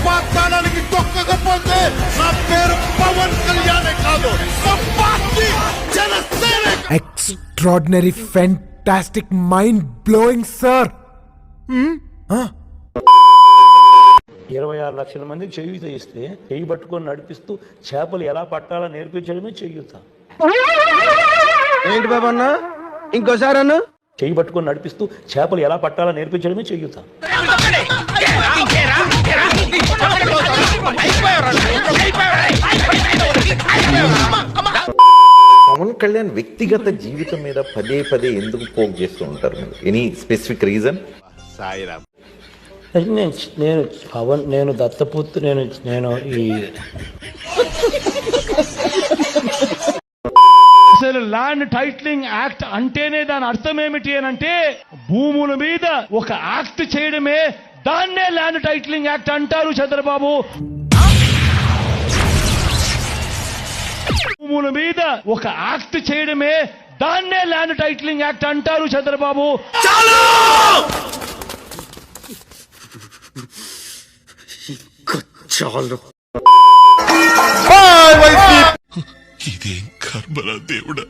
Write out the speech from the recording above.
పాతాళానికి తొక్కకపోతే నా పేరు పవన్ కళ్యాణే కాదు, extraordinary, fantastic, mind blowing sir. 26 లక్షల మందికి చేయూత ఇస్తే చేయి పట్టుకొని నడిపిస్తూ చేపలు ఎలా పట్టాలో నేర్పించడమే చేయూత. ఏంటి బాబు అన్న, ఇంకోసారి అన్న. చేయి పట్టుకొని నడిపిస్తూ చేపలు ఎలా పట్టాలో నేర్పించడమే చేయూత. పవన్ కళ్యాణ్ వ్యక్తిగత జీవితం మీద పదే పదే ఎందుకు పోక్ చేస్తూ ఉంటారు? Any specific reason? నేను దత్తపుత్రు, నేను ఈ అసలు ల్యాండ్ టైటిలింగ్ యాక్ట్ అంటేనే దాని అర్థం ఏమిటి అని అంటే, భూముల మీద ఒక యాక్ట్ చేయడమే, దాన్నే ల్యాండ్ టైటిలింగ్ యాక్ట్ అంటారు చంద్రబాబు. భూముల మీద ఒక యాక్ట్ చేయడమే, దాన్నే ల్యాండ్ టైటిలింగ్ యాక్ట్ అంటారు చంద్రబాబు. ఇదేం కర్మరా దేవుడా.